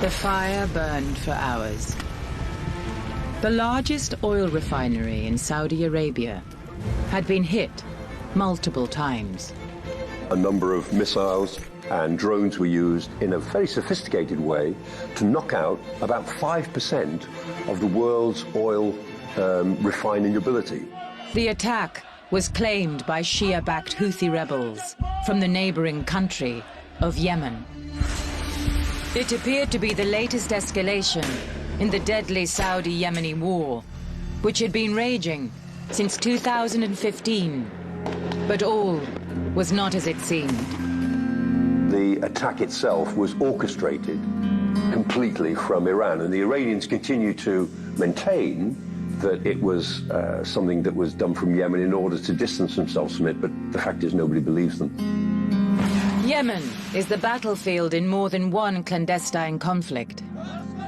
The fire burned for hours. The largest oil refinery in Saudi Arabia had been hit multiple times. A number of missiles and drones were used in a very sophisticated way to knock out about 5% of the world's oil refining ability. The attack was claimed by Shia-backed Houthi rebels from the neighboring country of Yemen. It appeared to be the latest escalation in the deadly Saudi-Yemeni war, which had been raging since 2015. But all was not as it seemed. The attack itself was orchestrated completely from Iran, and the Iranians continue to maintain that it was something that was done from Yemen in order to distance themselves from it, but the fact is nobody believes them. Yemen is the battlefield in more than one clandestine conflict.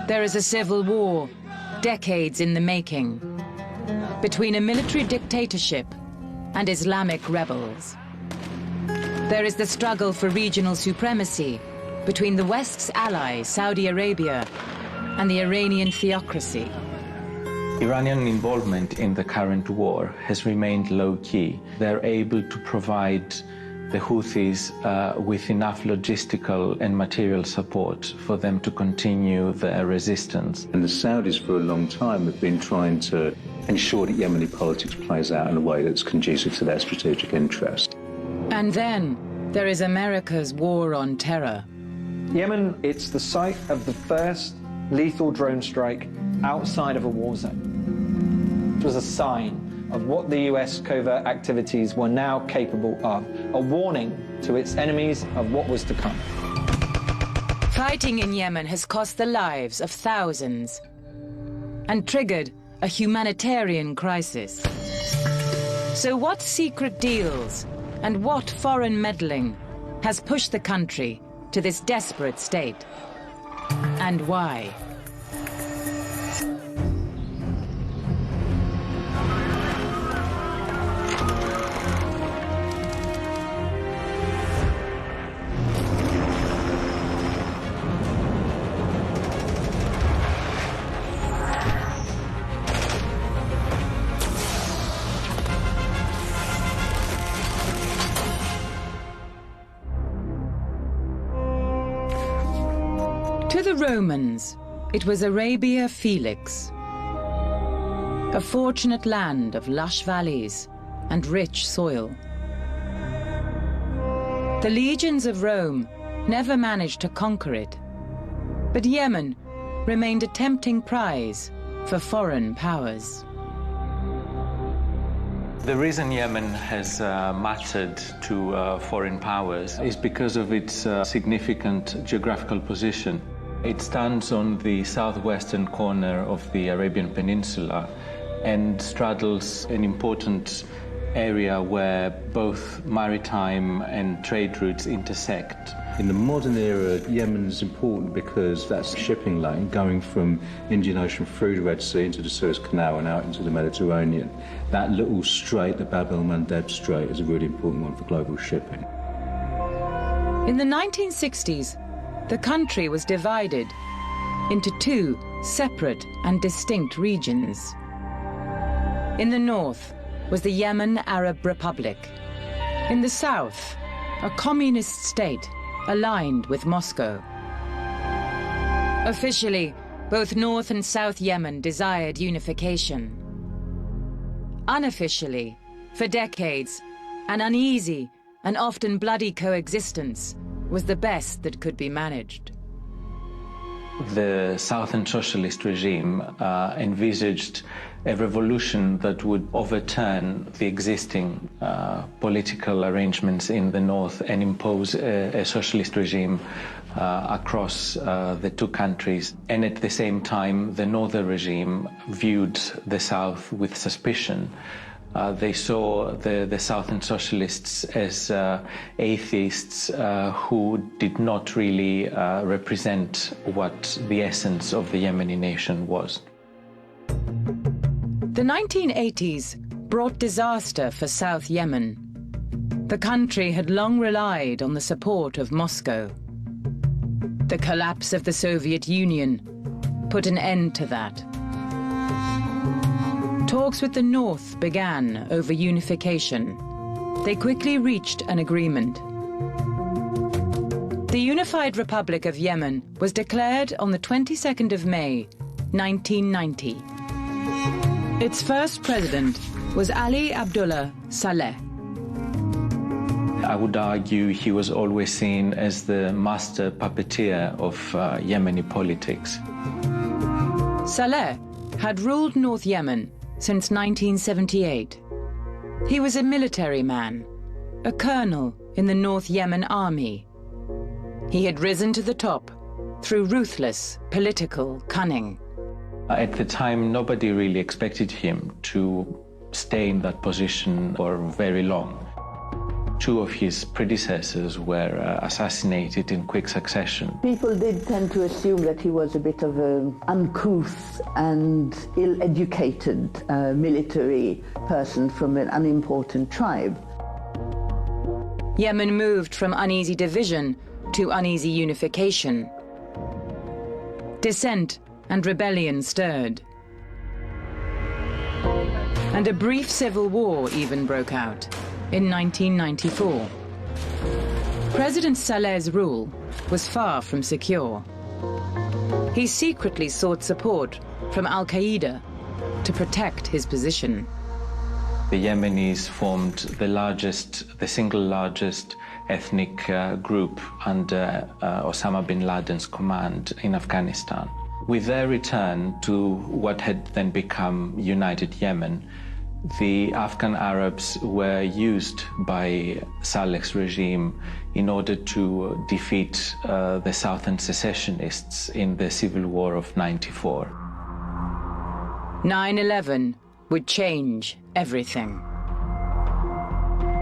There is a civil war, decades in the making, between a military dictatorship and Islamic rebels. There is the struggle for regional supremacy between the West's ally, Saudi Arabia, and the Iranian theocracy. Iranian involvement in the current war has remained low-key. They're able to provide the Houthis with enough logistical and material support for them to continue their resistance. And the Saudis for a long time have been trying to ensure that Yemeni politics plays out in a way that's conducive to their strategic interest. And then there is America's war on terror. Yemen, it's the site of the first lethal drone strike outside of a war zone. It was a sign of what the US covert activities were now capable of, a warning to its enemies of what was to come. Fighting in Yemen has cost the lives of thousands and triggered a humanitarian crisis. So what secret deals and what foreign meddling has pushed the country to this desperate state? And why? To the Romans, it was Arabia Felix, a fortunate land of lush valleys and rich soil. The legions of Rome never managed to conquer it, but Yemen remained a tempting prize for foreign powers. The reason Yemen has mattered to foreign powers is because of its significant geographical position. It stands on the southwestern corner of the Arabian Peninsula and straddles an important area where both maritime and trade routes intersect. In the modern era, Yemen is important because that's a shipping lane going from Indian Ocean through the Red Sea into the Suez Canal and out into the Mediterranean. That little strait, the Bab el-Mandeb Strait, is a really important one for global shipping. In the 1960s, the country was divided into two separate and distinct regions. In the north was the Yemen Arab Republic. In the south, a communist state aligned with Moscow. Officially, both North and South Yemen desired unification. Unofficially, for decades, an uneasy and often bloody coexistence was the best that could be managed. The Southern Socialist regime envisaged a revolution that would overturn the existing political arrangements in the north and impose a socialist regime across the two countries. And at the same time, the northern regime viewed the south with suspicion. They saw the Southern Socialists as atheists who did not really represent what the essence of the Yemeni nation was. The 1980s brought disaster for South Yemen. The country had long relied on the support of Moscow. The collapse of the Soviet Union put an end to that. Talks with the North began over unification. They quickly reached an agreement. The Unified Republic of Yemen was declared on the 22nd of May, 1990. Its first president was Ali Abdullah Saleh. I would argue he was always seen as the master puppeteer of Yemeni politics. Saleh had ruled North Yemen since 1978. He was a military man, a colonel in the North Yemen army. He had risen to the top through ruthless political cunning. At the time, nobody really expected him to stay in that position for very long. Two of his predecessors were assassinated in quick succession. People did tend to assume that he was a bit of an uncouth and ill-educated military person from an unimportant tribe. Yemen moved from uneasy division to uneasy unification. Dissent and rebellion stirred. And a brief civil war even broke out in 1994. President Saleh's rule was far from secure. He secretly sought support from Al-Qaeda to protect his position. The Yemenis formed the single largest ethnic group under Osama bin Laden's command in Afghanistan. With their return to what had then become United Yemen, the Afghan Arabs were used by Saleh's regime in order to defeat the Southern secessionists in the civil war of '94. 9/11 would change everything.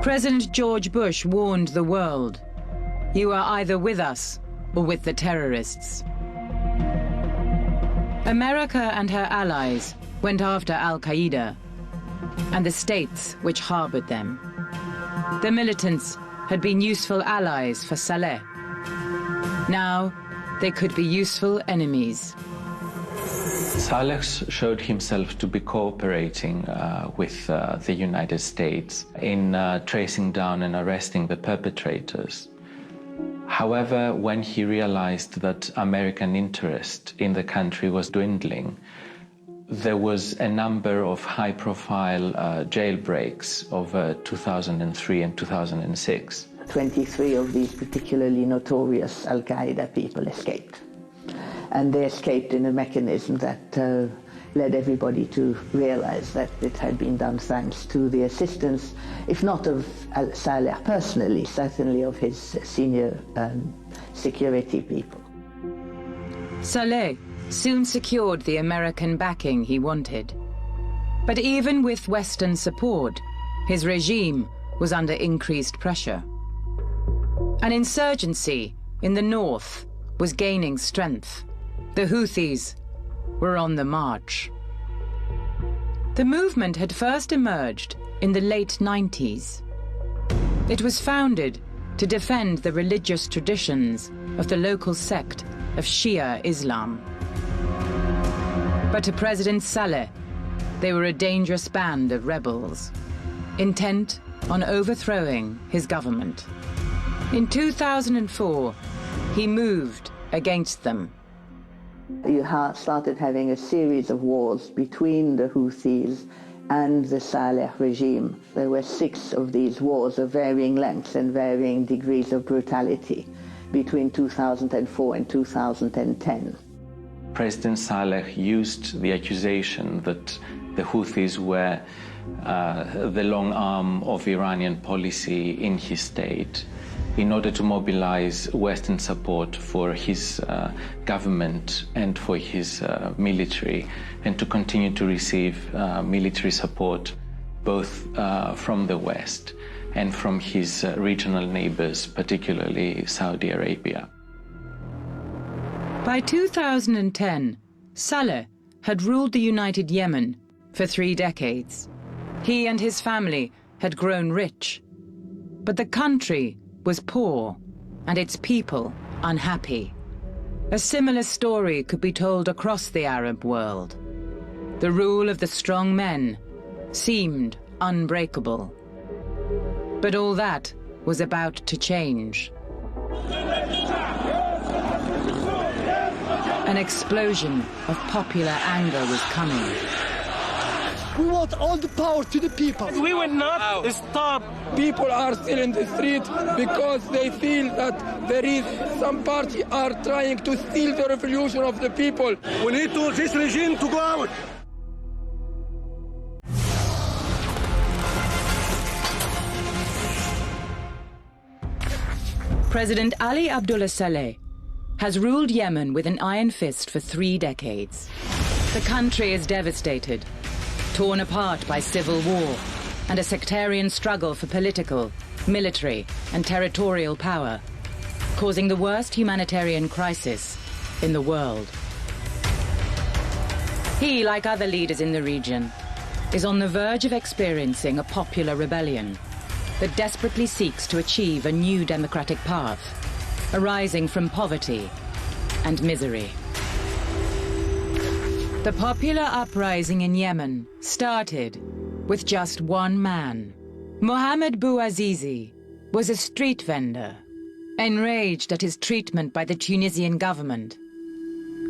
President George Bush warned the world, "You are either with us or with the terrorists." America and her allies went after Al-Qaeda and the states which harbored them. The militants had been useful allies for Saleh. Now they could be useful enemies. Saleh showed himself to be cooperating with the United States in tracing down and arresting the perpetrators. However, when he realized that American interest in the country was dwindling, there was a number of high-profile jailbreaks over 2003 and 2006. 23 of these particularly notorious Al-Qaeda people escaped. And they escaped in a mechanism that led everybody to realize that it had been done thanks to the assistance, if not of Saleh personally, certainly of his senior security people. Saleh soon secured the American backing he wanted. But even with Western support, his regime was under increased pressure. An insurgency in the north was gaining strength. The Houthis were on the march. The movement had first emerged in the late 90s. It was founded to defend the religious traditions of the local sect of Shia Islam. But to President Saleh, they were a dangerous band of rebels, intent on overthrowing his government. In 2004, he moved against them. You started having a series of wars between the Houthis and the Saleh regime. There were 6 of these wars of varying lengths and varying degrees of brutality between 2004 and 2010. President Saleh used the accusation that the Houthis were the long arm of Iranian policy in his state in order to mobilize Western support for his government and for his military, and to continue to receive military support both from the West and from his regional neighbors, particularly Saudi Arabia. By 2010, Saleh had ruled the United Yemen for 3 decades. He and his family had grown rich, but the country was poor and its people unhappy. A similar story could be told across the Arab world. The rule of the strong men seemed unbreakable. But all that was about to change. An explosion of popular anger was coming. We want all the power to the people. We will not stop. People are still in the street because they feel that there is some party are trying to steal the revolution of the people. We need this regime to go out. President Ali Abdullah Saleh has ruled Yemen with an iron fist for 3 decades. The country is devastated, torn apart by civil war and a sectarian struggle for political, military, and territorial power, causing the worst humanitarian crisis in the world. He, like other leaders in the region, is on the verge of experiencing a popular rebellion that desperately seeks to achieve a new democratic path, arising from poverty and misery. The popular uprising in Yemen started with just one man. Mohammed Bouazizi was a street vendor, enraged at his treatment by the Tunisian government.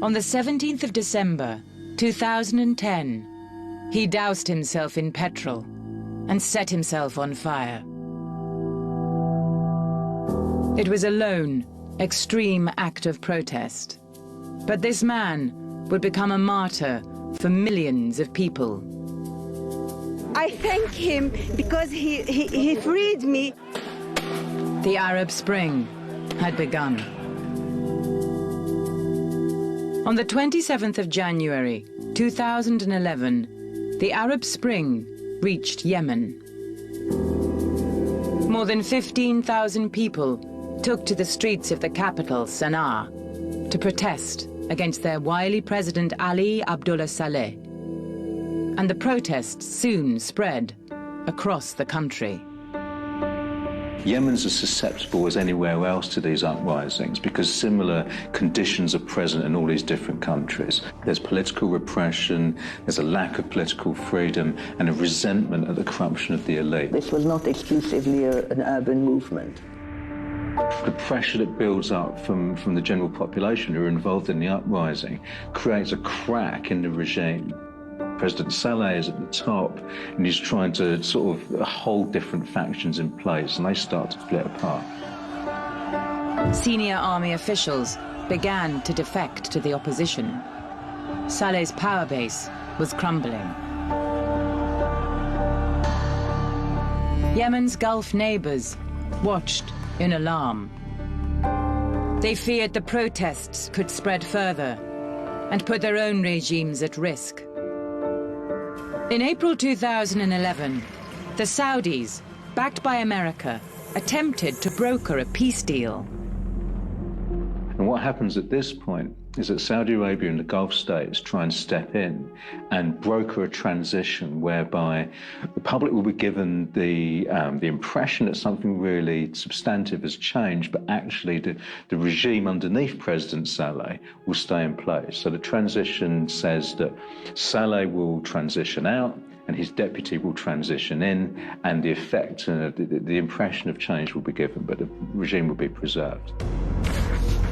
On the 17th of December, 2010, he doused himself in petrol and set himself on fire. It was a lone, extreme act of protest. But this man would become a martyr for millions of people. I thank him because he freed me. The Arab Spring had begun. On the 27th of January, 2011, the Arab Spring reached Yemen. More than 15,000 people took to the streets of the capital, Sana'a, to protest against their wily president Ali Abdullah Saleh. And the protests soon spread across the country. Yemen's as susceptible as anywhere else to these uprisings because similar conditions are present in all these different countries. There's political repression, there's a lack of political freedom, and a resentment at the corruption of the elite. This was not exclusively an urban movement. The pressure that builds up from the general population who are involved in the uprising creates a crack in the regime. President Saleh is at the top, and he's trying to sort of hold different factions in place, and they start to split apart. Senior army officials began to defect to the opposition. Saleh's power base was crumbling. Yemen's Gulf neighbors watched in alarm. They feared the protests could spread further and put their own regimes at risk. In April 2011, the Saudis, backed by America, attempted to broker a peace deal. And what happens at this point is that Saudi Arabia and the Gulf states try and step in and broker a transition whereby the public will be given the impression that something really substantive has changed, but actually the regime underneath President Saleh will stay in place. So the transition says that Saleh will transition out and his deputy will transition in, and the effect, the impression of change will be given, but the regime will be preserved.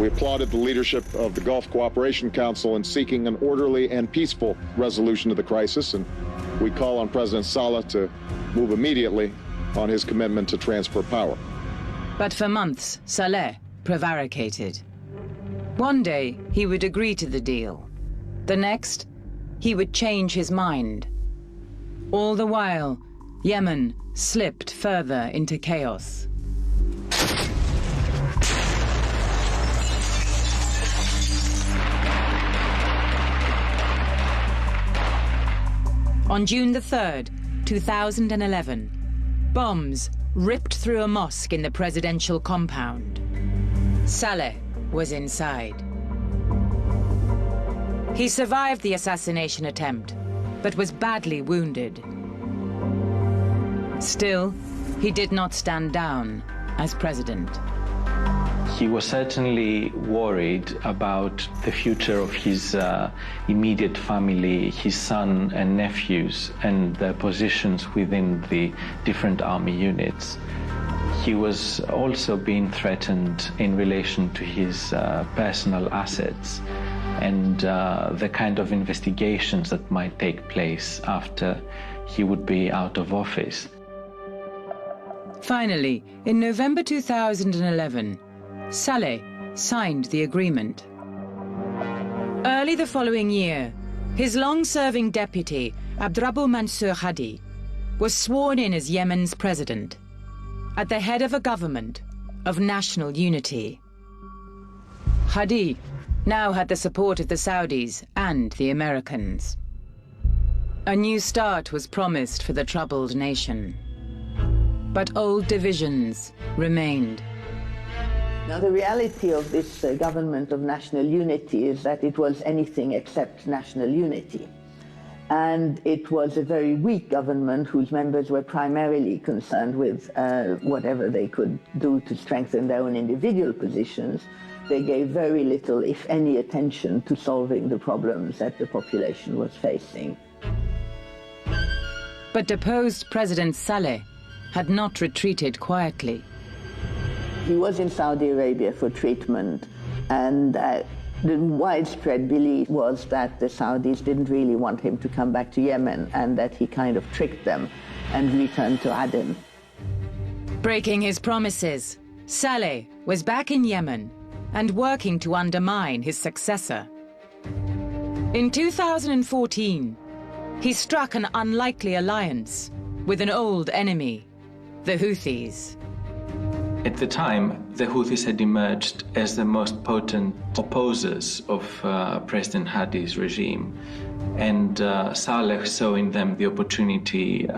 We applauded the leadership of the Gulf Cooperation Council in seeking an orderly and peaceful resolution to the crisis, and we call on President Saleh to move immediately on his commitment to transfer power. But for months, Saleh prevaricated. One day, he would agree to the deal. The next, he would change his mind. All the while, Yemen slipped further into chaos. On June the 3rd, 2011, bombs ripped through a mosque in the presidential compound. Saleh was inside. He survived the assassination attempt, but was badly wounded. Still, he did not stand down as president. He was certainly worried about the future of his immediate family, his son and nephews, and their positions within the different army units. He was also being threatened in relation to his personal assets and the kind of investigations that might take place after he would be out of office. Finally, in November 2011, Saleh signed the agreement. Early the following year, his long-serving deputy, Abdrabbuh Mansour Hadi, was sworn in as Yemen's president, at the head of a government of national unity. Hadi now had the support of the Saudis and the Americans. A new start was promised for the troubled nation. But old divisions remained. Now, the reality of this government of national unity is that it was anything except national unity. And it was a very weak government whose members were primarily concerned with whatever they could do to strengthen their own individual positions. They gave very little, if any, attention to solving the problems that the population was facing. But deposed President Saleh had not retreated quietly. He was in Saudi Arabia for treatment, and the widespread belief was that the Saudis didn't really want him to come back to Yemen, and that he kind of tricked them and returned to Aden. Breaking his promises, Saleh was back in Yemen and working to undermine his successor. In 2014, he struck an unlikely alliance with an old enemy, the Houthis. At the time, the Houthis had emerged as the most potent opposers of President Hadi's regime, and Saleh saw in them the opportunity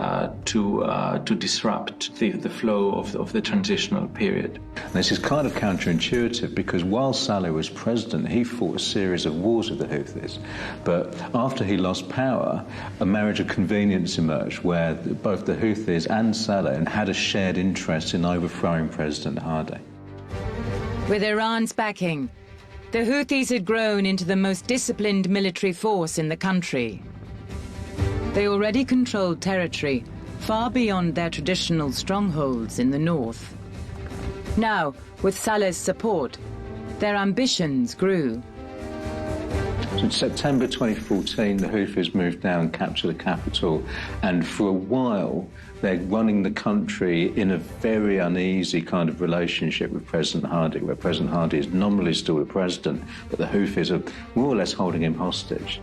to disrupt the flow of the transitional period. This is kind of counterintuitive because while Saleh was president, he fought a series of wars with the Houthis. But after he lost power, a marriage of convenience emerged where both the Houthis and Saleh had a shared interest in overthrowing President Hadi. With Iran's backing, the Houthis had grown into the most disciplined military force in the country. They already controlled territory far beyond their traditional strongholds in the north. Now, with Saleh's support, their ambitions grew. In September 2014, the Houthis moved down and captured the capital, and for a while they're running the country in a very uneasy kind of relationship with President Hadi, where President Hadi is nominally still the president, but the Houthis are more or less holding him hostage.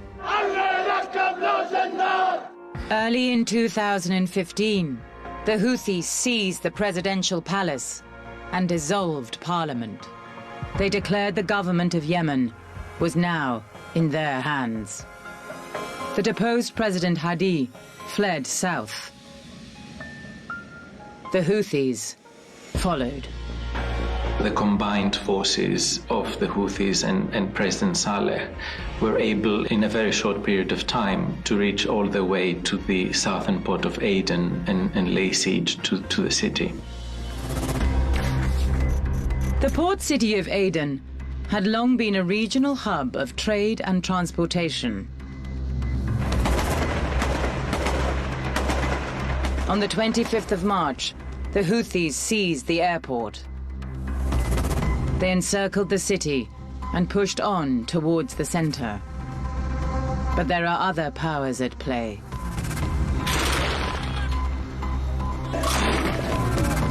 Early in 2015, the Houthis seized the presidential palace and dissolved parliament. They declared the government of Yemen was now in their hands. The deposed President Hadi fled south. The Houthis followed. The combined forces of the Houthis and President Saleh were able, in a very short period of time, to reach all the way to the southern port of Aden and lay siege to the city. The port city of Aden had long been a regional hub of trade and transportation. On the 25th of March, the Houthis seized the airport. They encircled the city and pushed on towards the center. But there are other powers at play.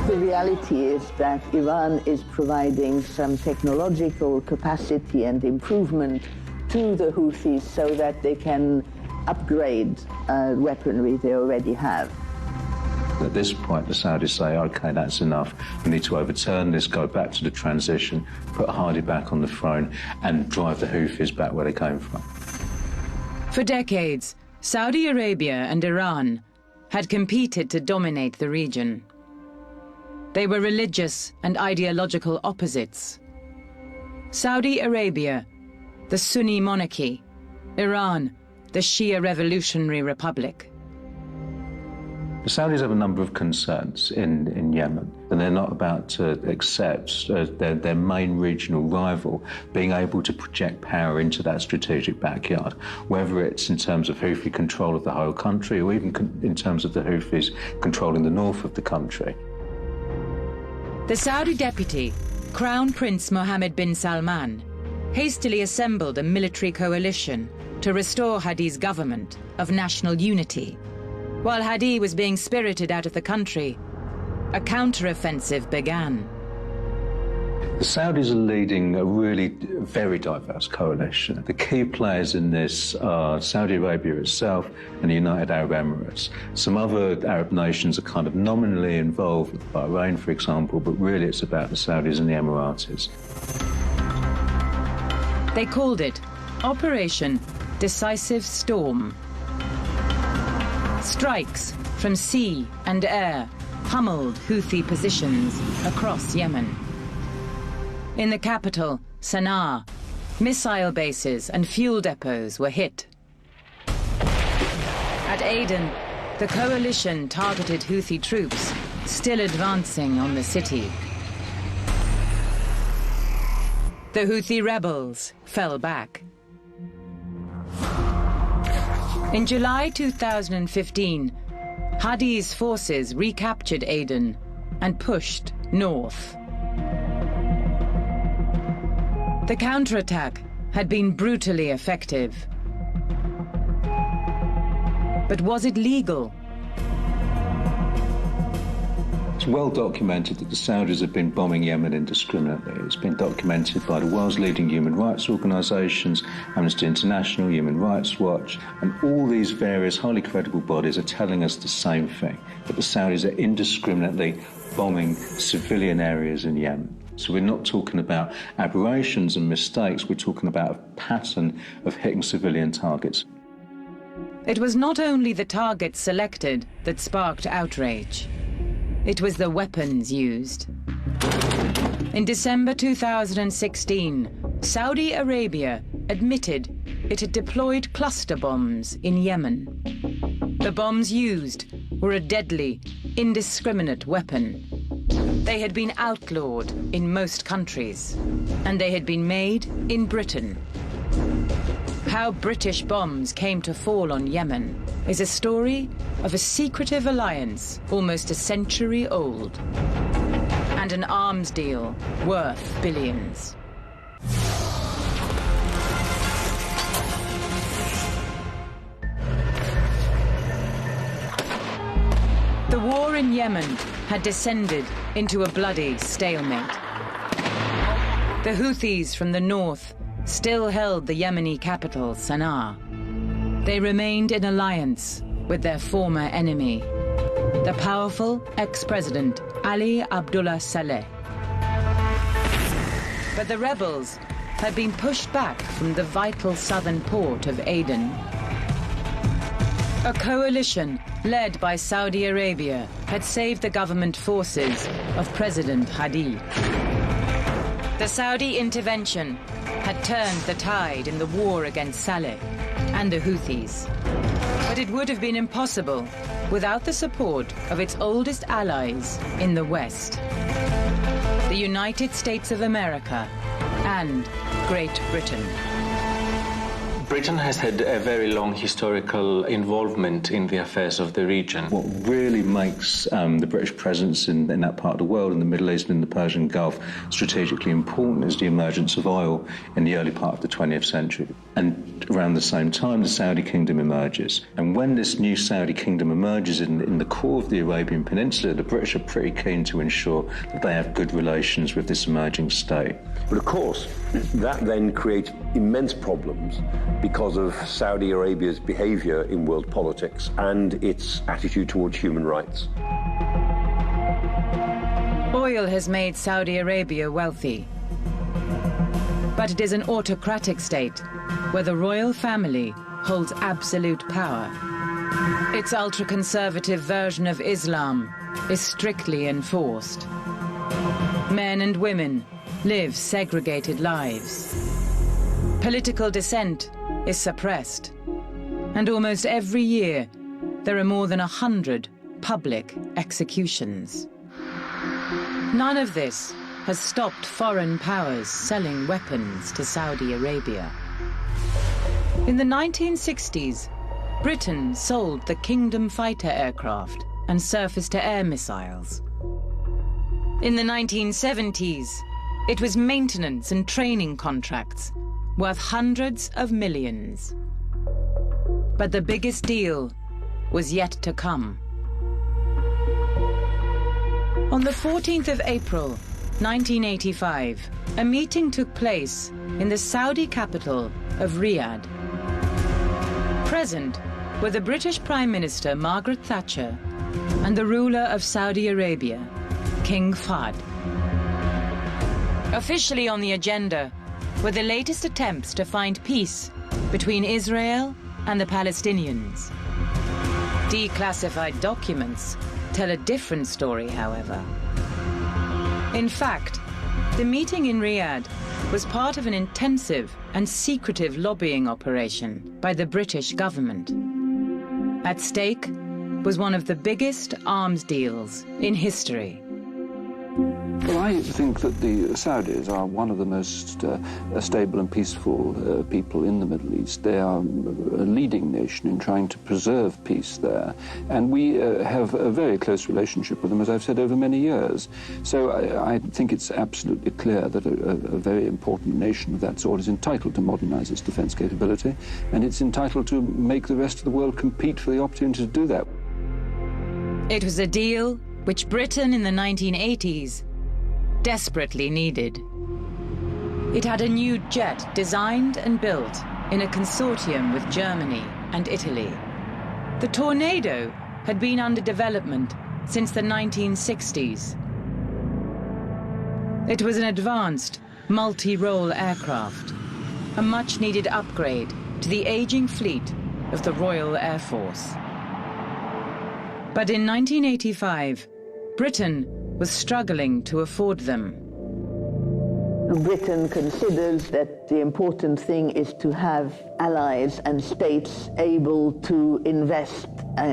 The reality is that Iran is providing some technological capacity and improvement to the Houthis so that they can upgrade weaponry they already have. At this point, the Saudis say, okay, that's enough. We need to overturn this, go back to the transition, put Hadi back on the throne, and drive the Houthis back where they came from. For decades, Saudi Arabia and Iran had competed to dominate the region. They were religious and ideological opposites. Saudi Arabia, the Sunni monarchy; Iran, the Shia Revolutionary Republic. The Saudis have a number of concerns in Yemen, and they're not about to accept their main regional rival being able to project power into that strategic backyard, whether it's in terms of Houthi control of the whole country or even in terms of the Houthis controlling the north of the country. The Saudi deputy, Crown Prince Mohammed bin Salman, hastily assembled a military coalition to restore Hadi's government of national unity. While Hadi was being spirited out of the country, a counteroffensive began. The Saudis are leading a really very diverse coalition. The key players in this are Saudi Arabia itself and the United Arab Emirates. Some other Arab nations are kind of nominally involved, with Bahrain, for example, but really it's about the Saudis and the Emiratis. They called it Operation Decisive Storm. Strikes from sea and air pummeled Houthi positions across Yemen. In the capital, Sana'a, missile bases and fuel depots were hit. At Aden, the coalition targeted Houthi troops still advancing on the city. The Houthi rebels fell back. In July 2015, Hadi's forces recaptured Aden and pushed north. The counterattack had been brutally effective. But was it legal? It's well documented that the Saudis have been bombing Yemen indiscriminately. It's been documented by the world's leading human rights organisations, Amnesty International, Human Rights Watch, and all these various highly credible bodies are telling us the same thing, that the Saudis are indiscriminately bombing civilian areas in Yemen. So we're not talking about aberrations and mistakes, we're talking about a pattern of hitting civilian targets. It was not only the targets selected that sparked outrage. It was the weapons used. In December 2016, Saudi Arabia admitted it had deployed cluster bombs in Yemen. The bombs used were a deadly, indiscriminate weapon. They had been outlawed in most countries, and they had been made in Britain. How British bombs came to fall on Yemen is a story of a secretive alliance almost a century old, and an arms deal worth billions. The war in Yemen had descended into a bloody stalemate. The Houthis from the north still held the Yemeni capital, Sana'a. They remained in alliance with their former enemy, the powerful ex-president Ali Abdullah Saleh. But the rebels had been pushed back from the vital southern port of Aden. A coalition led by Saudi Arabia had saved the government forces of President Hadi. The Saudi intervention had turned the tide in the war against Saleh and the Houthis. But it would have been impossible without the support of its oldest allies in the West, the United States of America and Great Britain. Britain has had a very long historical involvement in the affairs of the region. What really makes the British presence in that part of the world, in the Middle East and in the Persian Gulf, strategically important is the emergence of oil in the early part of the 20th century. And around the same time, the Saudi kingdom emerges. And when this new Saudi kingdom emerges in the core of the Arabian Peninsula, the British are pretty keen to ensure that they have good relations with this emerging state. But of course, that then creates immense problems because of Saudi Arabia's behavior in world politics and its attitude towards human rights. Oil has made Saudi Arabia wealthy, but it is an autocratic state where the royal family holds absolute power. Its ultra-conservative version of Islam is strictly enforced. Men and women live segregated lives. Political dissent is suppressed, and almost every year there are more than 100 public executions. None of this has stopped foreign powers selling weapons to Saudi Arabia. In the 1960s, Britain sold the Kingdom fighter aircraft and surface-to-air missiles. In the 1970s, it was maintenance and training contracts worth hundreds of millions. But the biggest deal was yet to come. On the 14th of April, 1985, a meeting took place in the Saudi capital of Riyadh. Present were the British Prime Minister Margaret Thatcher and the ruler of Saudi Arabia, King Fahd. Officially on the agenda were the latest attempts to find peace between Israel and the Palestinians. Declassified documents tell a different story, however. In fact, the meeting in Riyadh was part of an intensive and secretive lobbying operation by the British government. At stake was one of the biggest arms deals in history. Well, I think that the Saudis are one of the most stable and peaceful people in the Middle East. They are a leading nation in trying to preserve peace there. And we have a very close relationship with them, as I've said, over many years. So I think it's absolutely clear that a very important nation of that sort is entitled to modernize its defense capability, and it's entitled to make the rest of the world compete for the opportunity to do that. It was a deal which Britain in the 1980s desperately needed. It had a new jet designed and built in a consortium with Germany and Italy. The Tornado had been under development since the 1960s. It was an advanced, multi-role aircraft, a much-needed upgrade to the aging fleet of the Royal Air Force. But in 1985, Britain was struggling to afford them. Britain considers that the important thing is to have allies and states able to invest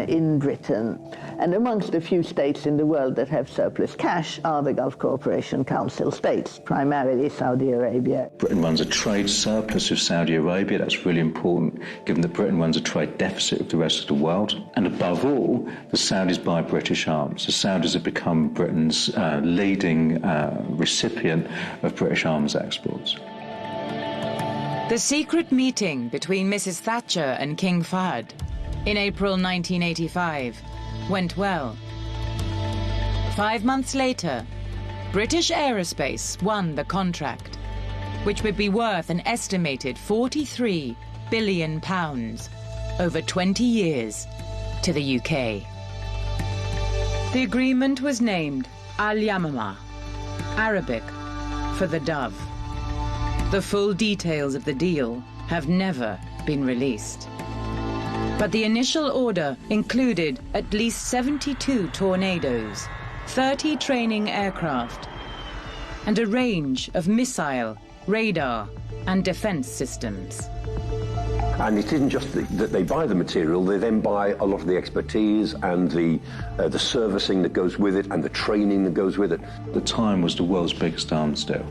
in Britain. And amongst the few states in the world that have surplus cash are the Gulf Cooperation Council states, primarily Saudi Arabia. Britain runs a trade surplus with Saudi Arabia. That's really important, given that Britain runs a trade deficit with the rest of the world. And above all, the Saudis buy British arms. The Saudis have become Britain's leading recipient of British arms exports. The secret meeting between Mrs. Thatcher and King Fahd in April 1985 went well. 5 months later, British Aerospace won the contract, which would be worth an estimated £43 billion over 20 years to the UK. The agreement was named Al-Yamamah, Arabic for the dove. The full details of the deal have never been released. But the initial order included at least 72 Tornadoes, 30 training aircraft, and a range of missile, radar, and defense systems. And it isn't just that they buy the material, they then buy a lot of the expertise and the servicing that goes with it and the training that goes with it. At the time was the world's biggest arms deal.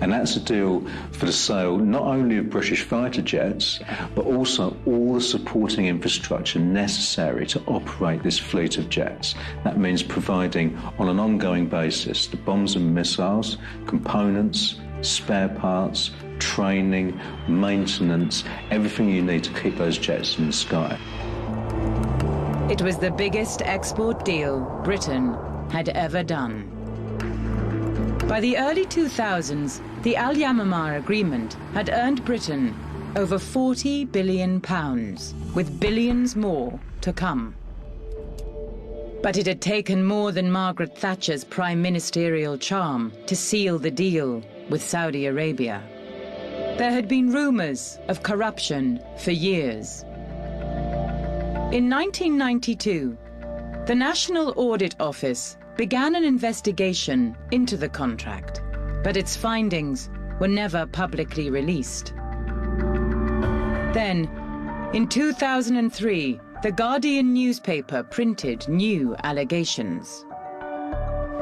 And that's a deal for the sale not only of British fighter jets, but also all the supporting infrastructure necessary to operate this fleet of jets. That means providing on an ongoing basis the bombs and missiles, components, spare parts, training, maintenance, everything you need to keep those jets in the sky. It was the biggest export deal Britain had ever done. By the early 2000s, the Al-Yamamah Agreement had earned Britain over £40 billion, with billions more to come. But it had taken more than Margaret Thatcher's prime ministerial charm to seal the deal with Saudi Arabia. There had been rumors of corruption for years. In 1992, the National Audit Office began an investigation into the contract, but its findings were never publicly released. Then, in 2003, the Guardian newspaper printed new allegations.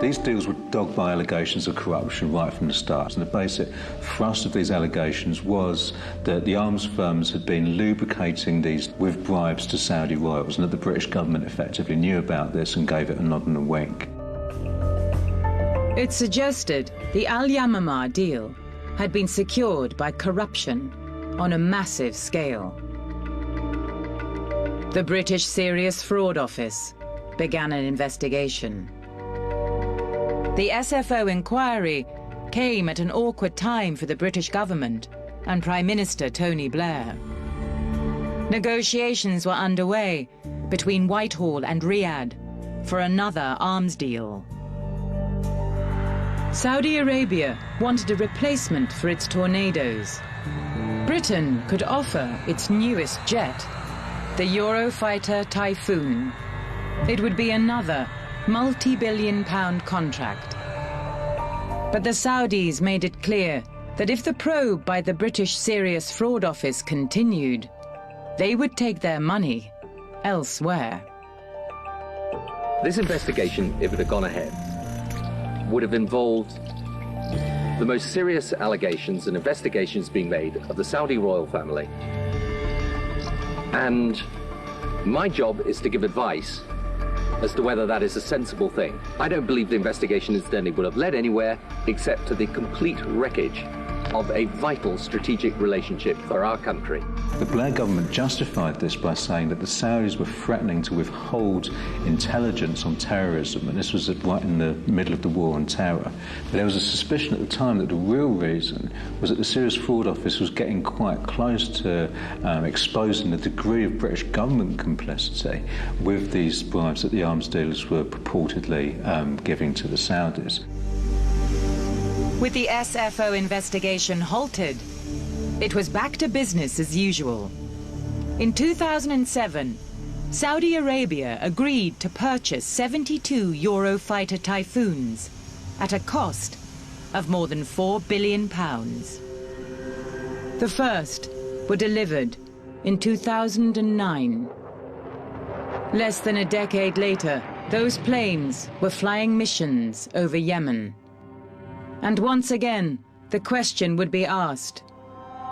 These deals were dogged by allegations of corruption right from the start, and the basic thrust of these allegations was that the arms firms had been lubricating these with bribes to Saudi royals, and that the British government effectively knew about this and gave it a nod and a wink. It suggested the Al Yamamah deal had been secured by corruption on a massive scale. The British Serious Fraud Office began an investigation. The SFO inquiry came at an awkward time for the British government and Prime Minister Tony Blair. Negotiations were underway between Whitehall and Riyadh for another arms deal. Saudi Arabia wanted a replacement for its Tornadoes. Britain could offer its newest jet, the Eurofighter Typhoon. It would be another multi-billion-pound contract. But the Saudis made it clear that if the probe by the British Serious Fraud Office continued, they would take their money elsewhere. This investigation, if it had gone ahead, would have involved the most serious allegations and investigations being made of the Saudi royal family. And my job is to give advice as to whether that is a sensible thing. I don't believe the investigation incidentally would have led anywhere except to the complete wreckage of a vital strategic relationship for our country. The Blair government justified this by saying that the Saudis were threatening to withhold intelligence on terrorism, and this was right in the middle of the war on terror. But there was a suspicion at the time that the real reason was that the Serious Fraud Office was getting quite close to exposing the degree of British government complicity with these bribes that the arms dealers were purportedly giving to the Saudis. With the SFO investigation halted, it was back to business as usual. In 2007, Saudi Arabia agreed to purchase 72 Eurofighter Typhoons at a cost of more than £4 billion. The first were delivered in 2009. Less than a decade later, those planes were flying missions over Yemen. And once again, the question would be asked,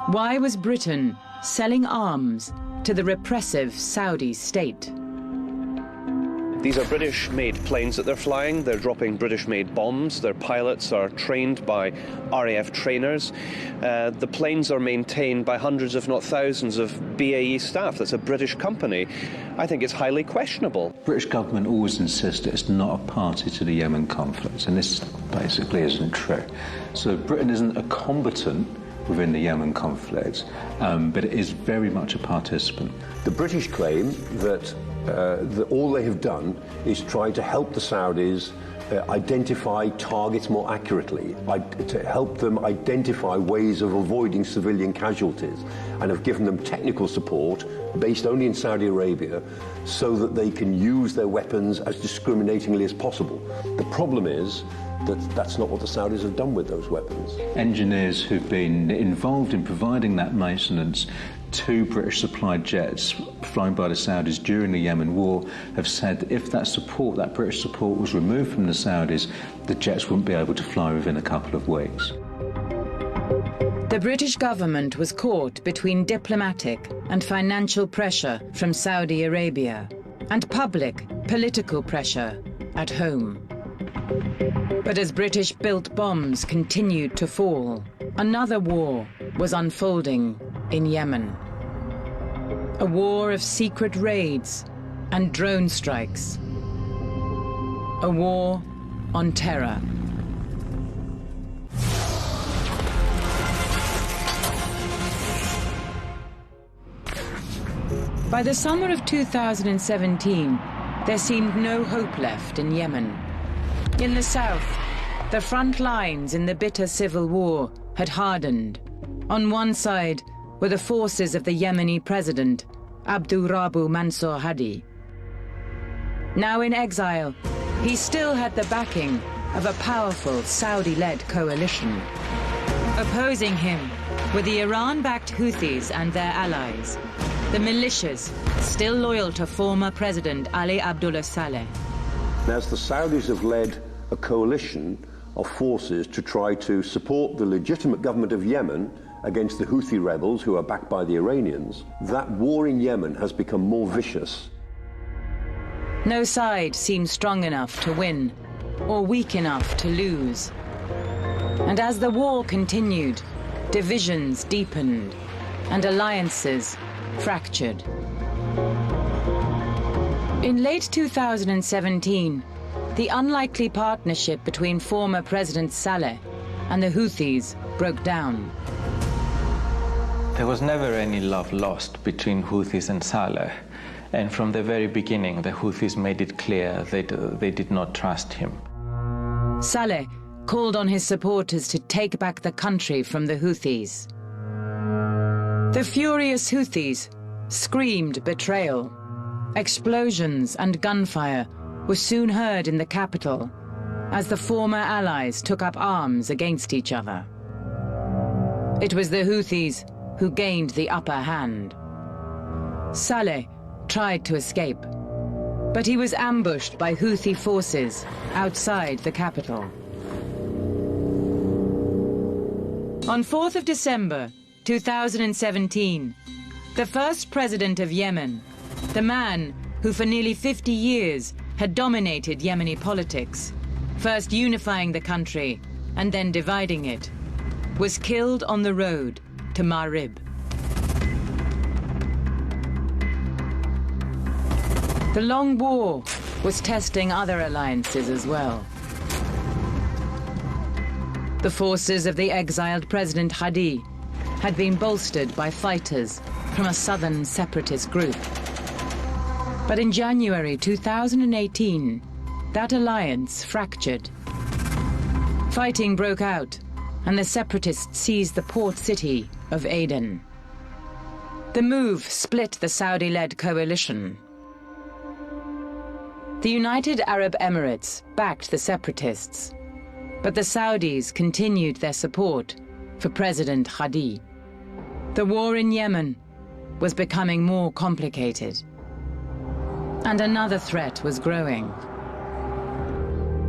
why was Britain selling arms to the repressive Saudi state? These are British-made planes that they're flying. They're dropping British-made bombs. Their pilots are trained by RAF trainers. The planes are maintained by hundreds, if not thousands, of BAE staff. That's a British company. I think it's highly questionable. British government always insists that it's not a party to the Yemen conflict, and this basically isn't true. So Britain isn't a combatant within the Yemen conflict, but it is very much a participant. The British claim that all they have done is try to help the Saudis identify targets more accurately, to help them identify ways of avoiding civilian casualties, and have given them technical support based only in Saudi Arabia so that they can use their weapons as discriminatingly as possible. The problem is that that's not what the Saudis have done with those weapons. Engineers who've been involved in providing that maintenance to British-supplied jets flown by the Saudis during the Yemen war have said that if that support, that British support, was removed from the Saudis, the jets wouldn't be able to fly within a couple of weeks. The British government was caught between diplomatic and financial pressure from Saudi Arabia and public political pressure at home. But as British-built bombs continued to fall, another war was unfolding in Yemen. A war of secret raids and drone strikes. A war on terror. By the summer of 2017, there seemed no hope left in Yemen. In the south, the front lines in the bitter civil war had hardened. On one side were the forces of the Yemeni president, Abdurabu Mansour Hadi. Now in exile, he still had the backing of a powerful Saudi-led coalition. Opposing him were the Iran-backed Houthis and their allies, the militias, still loyal to former President Ali Abdullah Saleh. As the Saudis have led a coalition of forces to try to support the legitimate government of Yemen against the Houthi rebels who are backed by the Iranians, that war in Yemen has become more vicious. No side seemed strong enough to win, or weak enough to lose. And as the war continued, divisions deepened, and alliances fractured. In late 2017, the unlikely partnership between former President Saleh and the Houthis broke down. There was never any love lost between Houthis and Saleh, and from the very beginning the Houthis made it clear that they did not trust him. Saleh called on his supporters to take back the country from the Houthis. The furious Houthis screamed betrayal. Explosions and gunfire were soon heard in the capital as the former allies took up arms against each other. It was the Houthis who gained the upper hand. Saleh tried to escape, but he was ambushed by Houthi forces outside the capital. On 4th of December 2017, the first president of Yemen, the man who for nearly 50 years had dominated Yemeni politics, first unifying the country and then dividing it, was killed on the road to Marib. The long war was testing other alliances as well. The forces of the exiled President Hadi had been bolstered by fighters from a southern separatist group. But in January 2018, that alliance fractured. Fighting broke out, and the separatists seized the port city of Aden. The move split the Saudi-led coalition. The United Arab Emirates backed the separatists, but the Saudis continued their support for President Hadi. The war in Yemen was becoming more complicated, and another threat was growing.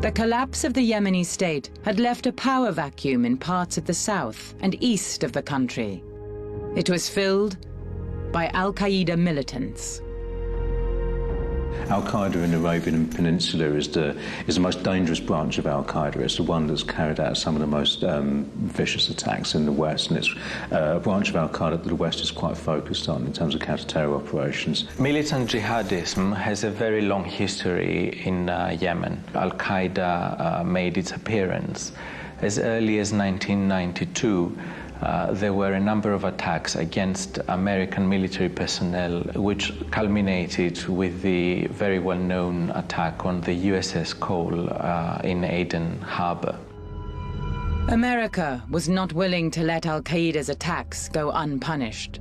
The collapse of the Yemeni state had left a power vacuum in parts of the south and east of the country. It was filled by Al-Qaeda militants. Al-Qaeda in the Arabian Peninsula is the most dangerous branch of Al-Qaeda. It's the one that's carried out some of the most vicious attacks in the West, and it's a branch of Al-Qaeda that the West is quite focused on in terms of counter-terror operations. Militant jihadism has a very long history in Yemen. Al-Qaeda made its appearance as early as 1992. There were a number of attacks against American military personnel, which culminated with the very well-known attack on the USS Cole in Aden Harbor. America was not willing to let Al-Qaeda's attacks go unpunished.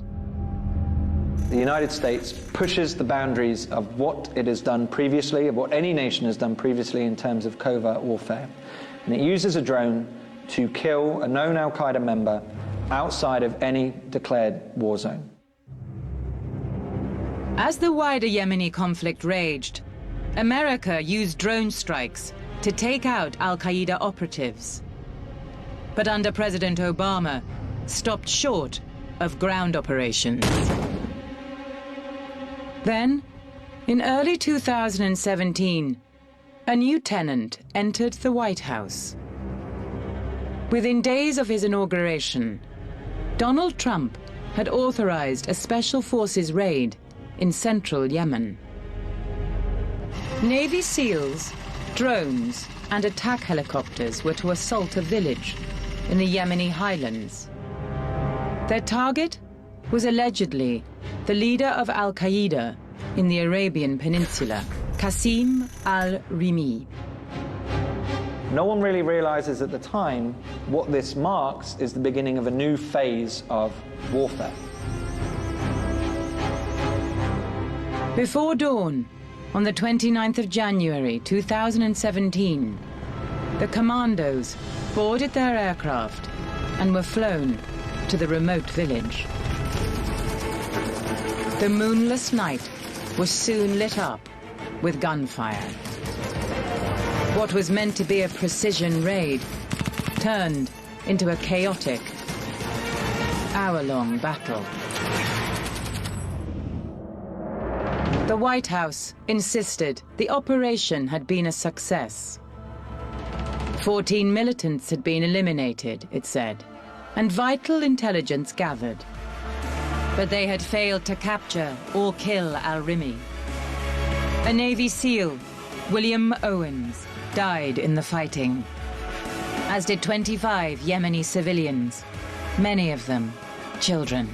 The United States pushes the boundaries of what it has done previously, of what any nation has done previously in terms of covert warfare. And it uses a drone to kill a known Al-Qaeda member outside of any declared war zone. As the wider Yemeni conflict raged, America used drone strikes to take out Al-Qaeda operatives. But under President Obama, stopped short of ground operations. Then, in early 2017, a new tenant entered the White House. Within days of his inauguration, Donald Trump had authorized a special forces raid in central Yemen. Navy SEALs, drones, and attack helicopters were to assault a village in the Yemeni highlands. Their target was allegedly the leader of Al-Qaeda in the Arabian Peninsula, Qasim al-Rimi. No one really realizes at the time what this marks is the beginning of a new phase of warfare. Before dawn, on the 29th of January 2017, the commandos boarded their aircraft and were flown to the remote village. The moonless night was soon lit up with gunfire. What was meant to be a precision raid turned into a chaotic, hour-long battle. The White House insisted the operation had been a success. 14 militants had been eliminated, it said, and vital intelligence gathered. But they had failed to capture or kill al-Rimi. A Navy SEAL, William Owens, died in the fighting, as did 25 Yemeni civilians, many of them children.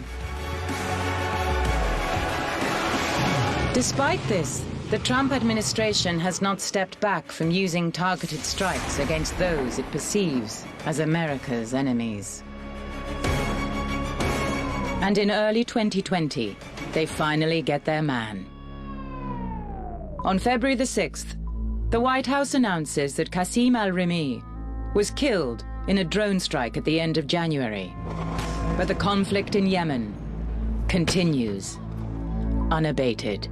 Despite this, the Trump administration has not stepped back from using targeted strikes against those it perceives as America's enemies. And in early 2020, they finally get their man. On February the 6th, the White House announces that Qasem al-Rimi was killed in a drone strike at the end of January. But the conflict in Yemen continues, unabated.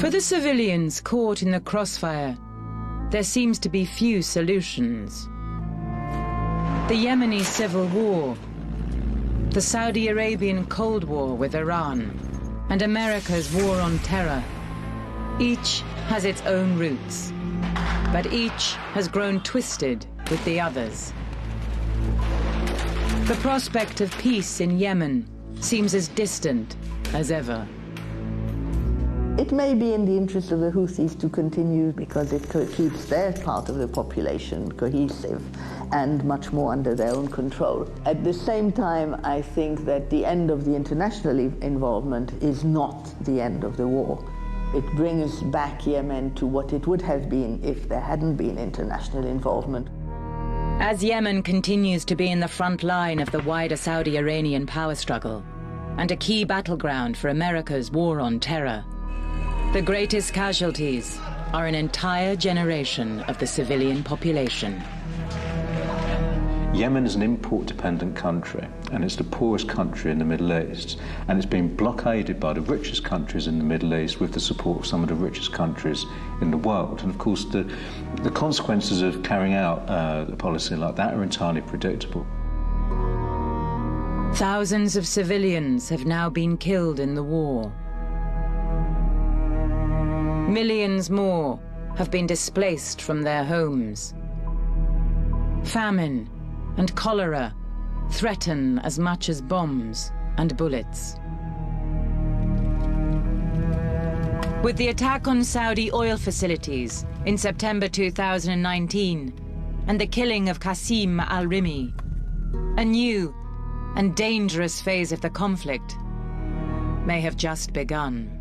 For the civilians caught in the crossfire, there seems to be few solutions. The Yemeni civil war, the Saudi Arabian Cold War with Iran, and America's war on terror, each has its own roots, but each has grown twisted with the others. The prospect of peace in Yemen seems as distant as ever. It may be in the interest of the Houthis to continue because it keeps their part of the population cohesive and much more under their own control. At the same time, I think that the end of the international involvement is not the end of the war. It brings back Yemen to what it would have been if there hadn't been international involvement. As Yemen continues to be in the front line of the wider Saudi-Iranian power struggle and a key battleground for America's war on terror, the greatest casualties are an entire generation of the civilian population. Yemen is an import-dependent country, and it's the poorest country in the Middle East, and it's been blockaded by the richest countries in the Middle East with the support of some of the richest countries in the world. And of course, the consequences of carrying out a policy like that are entirely predictable. Thousands of civilians have now been killed in the war. Millions more have been displaced from their homes. Famine and cholera threaten as much as bombs and bullets. With the attack on Saudi oil facilities in September 2019 and the killing of Qasem al-Rimi, a new and dangerous phase of the conflict may have just begun.